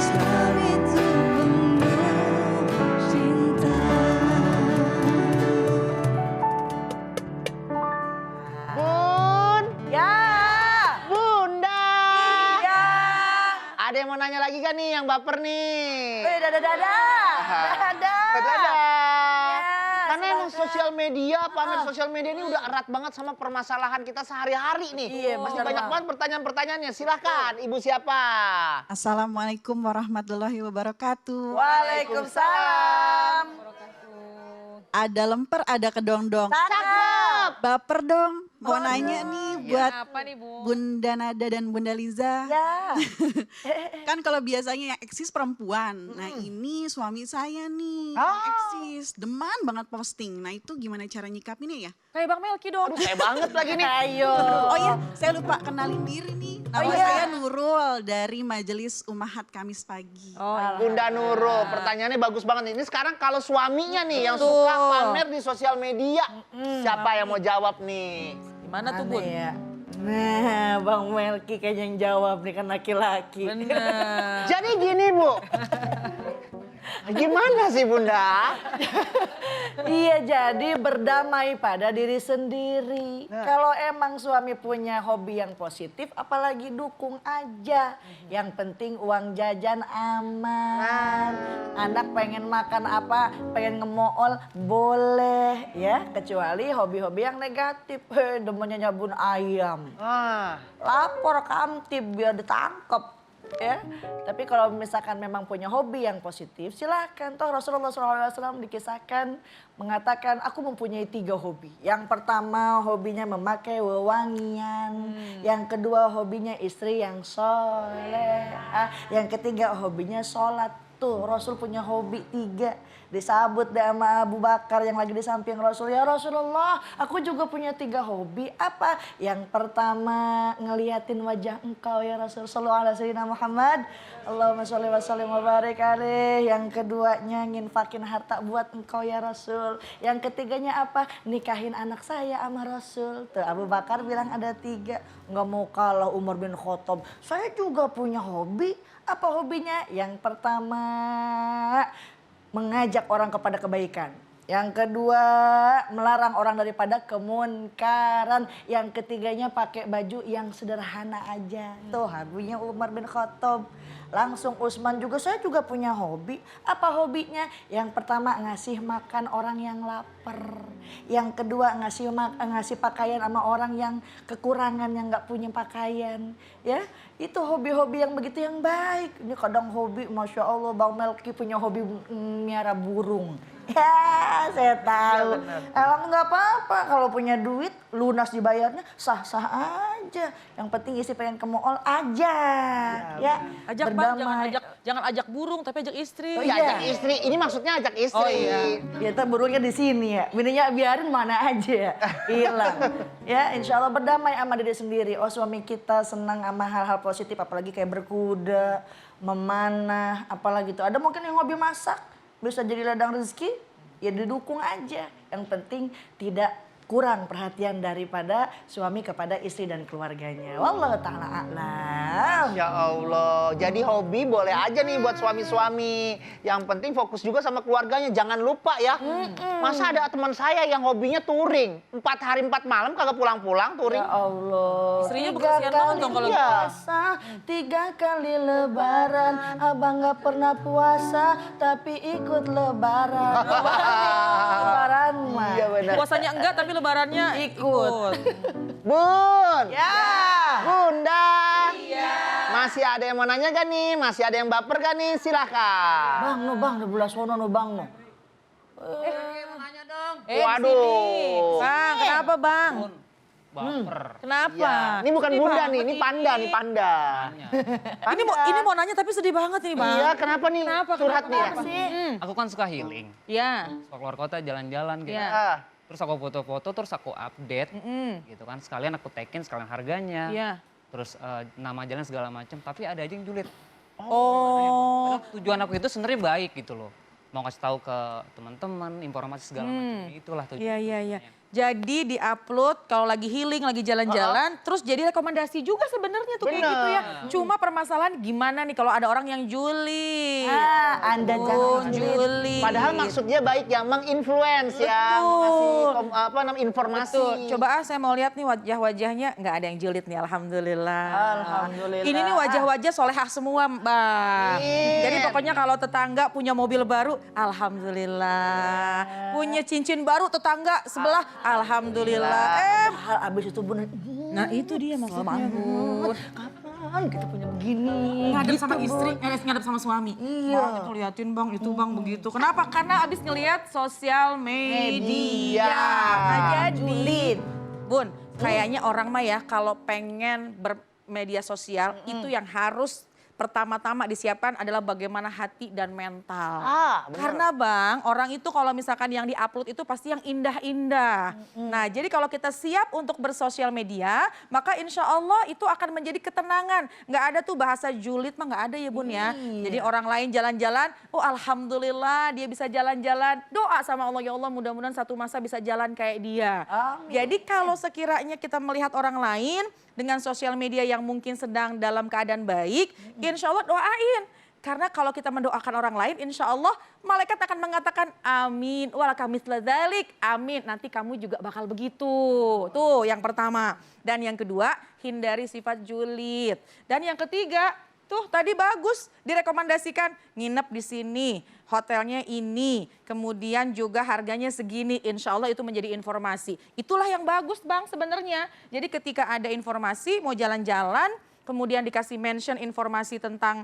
Islam itu penuh cinta. Bun, Ya, Bunda. iya. Ada yang mau nanya lagi kan nih yang baper nih? Dadah. Dadah. Ya, Karena emang silakan. sosial media, pamer sosial media ini udah erat banget sama permasalahan kita sehari-hari nih. Iya, Pasti benar, banyak Bang. banget pertanyaan-pertanyaannya. Silahkan, Ibu siapa? Assalamualaikum warahmatullahi wabarakatuh. Waalaikumsalam. Ada lemper, ada kedong-dong. Cakep. Baper dong. Mau nanya nih buat Apa nih, Bu? Bunda Nada dan Bunda Liza. Ya. Kan kalau biasanya yang eksis perempuan. Nah ini suami saya nih eksis. Deman banget posting. Nah itu gimana cara nyikapinnya ya? Kayak Bang Melki dong. Aduh, saya banget lagi nih. Ayo. Oh iya, saya lupa kenalin diri nih. Nama iya. saya Nurul dari Majelis Ummahat Kamis Pagi. Oh, Bunda Nurul, pertanyaannya bagus banget. Ini sekarang kalau suaminya nih yang suka pamer di sosial media. Siapa yang mau jawab nih? gimana tuh, Bun? Ya? Nah, Bang Melki kayaknya yang jawab nih kan laki-laki. Bener. Jadi gini, Bu. Gimana sih, Bunda? Iya, jadi berdamai pada diri sendiri. Kalau emang suami punya hobi yang positif, apalagi dukung aja. Yang penting uang jajan aman. Anak pengen makan apa, pengen ngemool, boleh ya. Kecuali hobi-hobi yang negatif. Demennya nyabun ayam. Lapor kamtib biar ditangkap. Ya, tapi kalau misalkan memang punya hobi yang positif, silakan. Toh Rasulullah SAW dikisahkan mengatakan aku mempunyai 3 hobi. Yang pertama hobinya memakai wewangian, yang kedua hobinya istri yang soleh, yang ketiga hobinya sholat. Tuh Rasul punya hobi 3. Disabut deh sama Abu Bakar yang lagi di samping Rasul. Ya Rasulullah, aku juga punya 3 hobi. Apa? Yang pertama ngeliatin wajah engkau ya Rasul. Sallallahu alaihi wasallam Muhammad. Allahumma sholli wa sallim wa barik alaih. Yang keduanya nginfakin harta buat engkau ya Rasul. Yang ketiganya apa? Nikahin anak saya sama Rasul. Tuh Abu Bakar bilang ada 3. Nggak mau kalah Umar bin Khattab. Saya juga punya hobi. Apa hobinya? Yang pertama mengajak orang kepada kebaikan. Yang kedua melarang orang daripada kemunkaran. Yang ketiganya pakai baju yang sederhana aja. Tuh hobinya Umar bin Khattab. Langsung Utsman juga, saya juga punya hobi. Apa hobinya? Yang pertama ngasih makan orang yang lapar. Yang kedua ngasih pakaian sama orang yang kekurangan, yang nggak punya pakaian. Ya, itu hobi-hobi yang begitu yang baik. Ini kadang hobi, Masya Allah Bang Melki punya hobi miara burung. Ya, saya tahu. Emang nggak apa-apa kalau punya duit, lunas dibayarnya sah-sah aja. Yang penting isi pengen ke mall aja. Ya, Ajak Bang, jangan ajak burung tapi ajak istri. Oh iya, ajak istri. Ini maksudnya ajak istri. Oh iya. Ya ntar burungnya di sini ya. Bininya biarin mana aja ya. Hilang. Ya insya Allah berdamai sama diri sendiri. Oh suami kita senang sama hal-hal positif. Apalagi kayak berkuda, memanah. Apalagi tuh. Ada mungkin yang hobi masak. Bisa jadi ladang rezeki. Ya didukung aja. Yang penting tidak kurang perhatian daripada suami kepada istri dan keluarganya. Wallahu ta'ala a'lam. Ya Allah, jadi hobi boleh aja nih buat suami-suami. Yang penting fokus juga sama keluarganya, jangan lupa ya. Masa ada teman saya yang hobinya touring. 4 hari 4 malam kagak pulang-pulang touring. Ya Allah. Istrinya 3 kasihan banget kali dong kalau gitu. puasa, 3 kali lebaran. Abang gak pernah puasa, tapi ikut lebaran. Lebaran mah. Iya benar. Puasanya enggak tapi lebarannya ikut. Bun, Ya. Bunda. Iya. Masih ada yang mau nanya gak nih? Masih ada yang baper gak nih? Silahkan. Bang, no bang, di belah sono no bang no. Waduh. Bang, kenapa Bang? Baper. Kenapa? Iya. Ini bukan Bunda nih, ini Panda nih, Panda. Ini mau nanya tapi sedih banget nih Bang. Iya, kenapa nih? Curhat nih ya? Aku kan suka healing. Iya. Suka keluar kota jalan-jalan gitu. Iya. Ah. Terus aku foto-foto, terus aku update gitu kan. Sekalian aku tagin sekalian harganya. Iya. Terus nama jalan segala macam. Tapi ada aja yang julid. Oh. Padahal tujuan aku itu sebenarnya baik gitu loh. Mau kasih tahu ke teman-teman, informasi segala macam. Itulah tujuan. Iya. Jadi di-upload kalau lagi healing, lagi jalan-jalan, terus jadi rekomendasi juga sebenarnya tuh kayak gitu ya. Cuma permasalahan gimana nih kalau ada orang yang julid. Anda jangan julid. Padahal maksudnya baik ya, menginfluence ya, ngasih informasi. Betul. Coba saya mau lihat nih wajah-wajahnya, nggak ada yang julid nih, alhamdulillah. Alhamdulillah. Ini nih wajah-wajah solehah semua, Bang. Jadi pokoknya kalau tetangga punya mobil baru, alhamdulillah. Punya cincin baru tetangga sebelah, alhamdulillah. Hal abis itu bener. Nah itu dia maksudnya, Bun. Kapan kita punya begini? Ngadep sama istri, ngadep sama suami. Iya. Bang, itu liatin bang, itu bang, begitu. Kenapa? Karena abis ngelihat sosial media. Nah jadi, Julid. Bun, kayaknya orang mah ya kalau pengen bermedia sosial, itu yang harus pertama-tama disiapkan adalah bagaimana hati dan mental. Bener. Karena Bang, orang itu kalau misalkan yang di-upload itu pasti yang indah-indah. Nah, jadi kalau kita siap untuk bersosial media, maka insya Allah itu akan menjadi ketenangan. Nggak ada tuh bahasa julid mah nggak ada ya Bun ya. Jadi orang lain jalan-jalan, oh alhamdulillah dia bisa jalan-jalan. Doa sama Allah, ya Allah mudah-mudahan satu masa bisa jalan kayak dia. Jadi kalau sekiranya kita melihat orang lain dengan sosial media yang mungkin sedang dalam keadaan baik, insya Allah doain. Karena kalau kita mendoakan orang lain, insya Allah malaikat akan mengatakan amin. Walakamisla dzalik, amin. Nanti kamu juga bakal begitu. Tuh yang pertama. Dan yang kedua, hindari sifat julid. Dan yang ketiga, tuh tadi bagus direkomendasikan nginep di sini, hotelnya ini, kemudian juga harganya segini, insya Allah itu menjadi informasi. Itulah yang bagus Bang sebenarnya. Jadi ketika ada informasi mau jalan-jalan, kemudian dikasih mention informasi tentang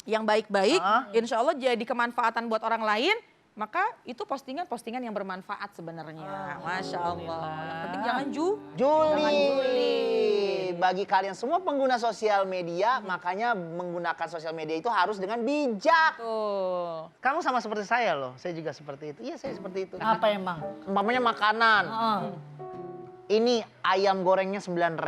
yang baik-baik, insya Allah jadi kemanfaatan buat orang lain, maka itu postingan-postingan yang bermanfaat sebenarnya. Masya Allah. Yang penting jangan Juli. Bagi kalian semua pengguna sosial media, makanya menggunakan sosial media itu harus dengan bijak. Tuh. Kamu sama seperti saya loh, saya juga seperti itu. Iya, saya seperti itu. Apa emang? Umpamanya makanan. Ini ayam gorengnya 9.000,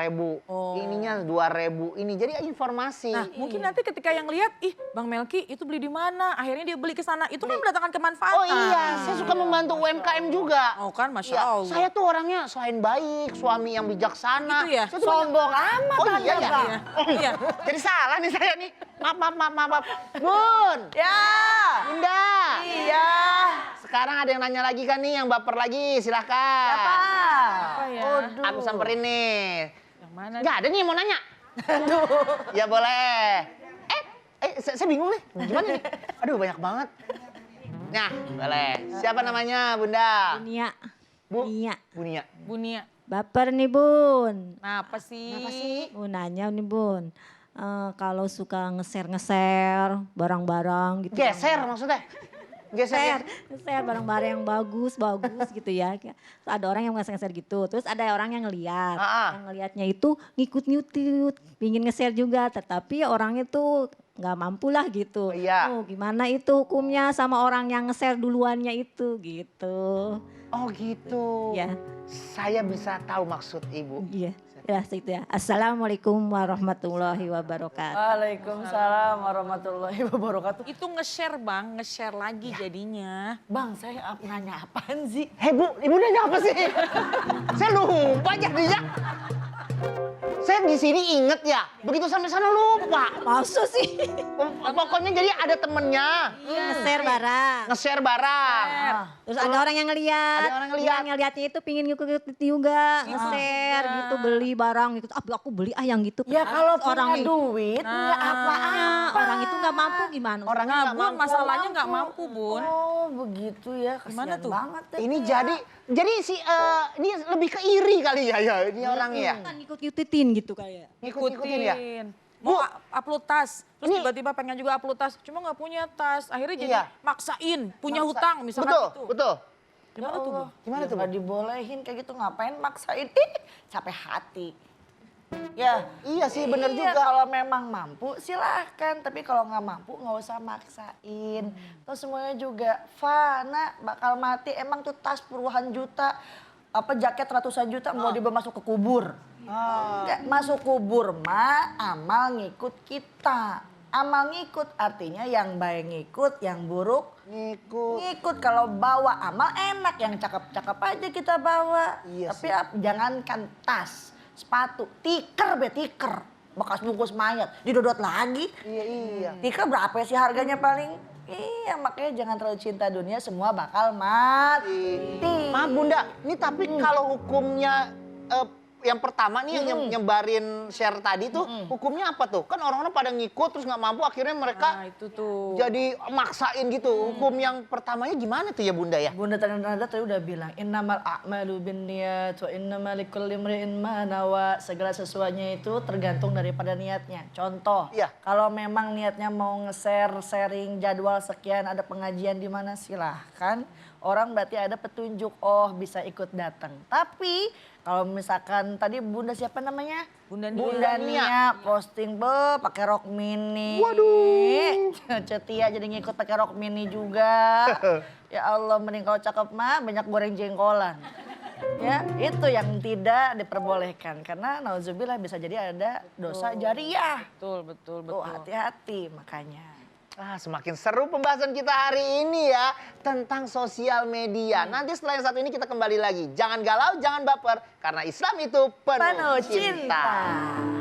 ininya 2.000, ini jadi informasi. Nah, mungkin nanti ketika yang lihat, ih Bang Melki itu beli di mana, akhirnya dia beli ke sana, itu kan mendatangkan kemanfaatan. Oh iya, saya suka membantu UMKM juga. Oh kan, Masya Iya, Allah. saya tuh orangnya selain baik, suami yang bijaksana. Gitu ya? Saya tuh Sombong amat Oh iya Anda, ya. Bang. Iya. Jadi salah nih saya nih. Maaf. Bun, Ya. Bunda. Iya. Sekarang ada yang nanya lagi kan nih, yang baper lagi, silahkan. Apa? Apa ya? Aku samperin nih. Yang mana? Nggak ada nih yang mau nanya. Ya boleh. Saya bingung nih, gimana nih? Aduh banyak banget. Nah, boleh. Siapa namanya, Bunda? Nia. Bu? Nia. Bunia. Bunia. Baper nih Bun. Nah, apa sih? Mau nanya nih Bun. Kalau suka nge-share barang-barang gitu. Geser maksudnya? Geser. Nge-share barang-barang yang bagus gitu ya. Ada orang yang nge-share gitu. Terus ada orang yang ngeliat. Yang ngeliatnya itu ngikut-ngikut. Pingin nge-share juga. Tetapi orangnya tuh nggak mampu lah gitu. Iya. Oh, gimana itu hukumnya sama orang yang nge-share duluannya itu gitu. Oh gitu. Ya. Saya bisa tahu maksud Ibu. Iya. Ya, itu ya. Assalamualaikum warahmatullahi wabarakatuh. Waalaikumsalam warahmatullahi wabarakatuh. Itu nge-share Bang, nge-share lagi jadinya. Bang, saya nanya apaan sih? Hei Bu, Ibu nanya apa sih? Saya lupa jadinya. Saya di sini inget ya, begitu sampai sana lupa. Maksud sih? Pokoknya jadi ada temennya. Nge-share barang. Nge-share barang. Terus ada orang yang ngeliat. Ada orang ngeliat. Yang ngeliatnya itu pingin ngikut juga. Nge-share gitu, beli barang gitu. Aku beli yang gitu. Ya kalau orang punya duit, nggak apa-apa. orang itu nggak mampu gimana? Orangnya Nah, nggak Bun, mampu. masalahnya nggak mampu, Bun. Oh begitu ya, Gimana kasihan tuh? banget deh. Ini jadi si ini lebih ke iri kali ya ini orangnya ya. Kan ngikut-ngikutin gitu kayak. Ngikut-ngikutin ya. Mau upload tas, terus Ini- tiba-tiba pengen juga upload tas, cuma nggak punya tas. Akhirnya jadi Iya. maksain, punya hutang misalkan Betul, gitu. betul. Gimana tuh, Bun? Gimana Ya tuh, nggak Bu? dibolehin kayak gitu, ngapain maksain? Capek hati. Ya, Iya sih bener iya, juga. kalau memang mampu silahkan, tapi kalau nggak mampu nggak usah maksain. Terus semuanya juga fana, bakal mati. Emang tuh tas puluhan juta, apa jaket ratusan juta mau dibawa masuk ke kubur. Nggak masuk kubur mah amal ngikut kita. Amal ngikut artinya yang baik ngikut, yang buruk Ngikut. ngikut. Kalau bawa amal enak, yang cakep-cakep aja kita bawa. Iya Tapi jangankan tas, sepatu, tiker bekas bungkus mayat, didodot lagi. Iya. Tiker berapa sih harganya paling? Iya, makanya jangan terlalu cinta dunia, semua bakal mati. Maaf Bunda, ini tapi kalau hukumnya yang pertama nih yang nyebarin share tadi tuh hukumnya apa tuh? Kan orang-orang pada ngikut terus nggak mampu akhirnya mereka Nah itu tuh. jadi maksain gitu. Hukum yang pertamanya gimana tuh ya Bunda ya? Bunda Tanda tadi udah bilang innamal a'malu binniyat wa innamal likulli imri'in ma nawa. Segala sesuatunya itu tergantung daripada niatnya. Contoh, Iya. kalau memang niatnya mau nge-share, sharing jadwal sekian, ada pengajian di mana silahkan. Orang berarti ada petunjuk, oh bisa ikut datang. Tapi kalau misalkan tadi Bunda siapa namanya? Bunda Nia. Bunda Nia posting pakai rok mini. Waduh. Cetia jadi ngikut pakai rok mini juga. Ya Allah, mending kalau cakep mah banyak goreng jengkolan. Ya, itu yang tidak diperbolehkan karena nauzubillah bisa jadi ada dosa jariah. Betul. Tuh hati-hati makanya. Semakin seru pembahasan kita hari ini ya tentang sosial media. Nanti setelah yang satu ini kita kembali lagi. Jangan galau, jangan baper karena Islam itu penuh Penuh cinta. cinta.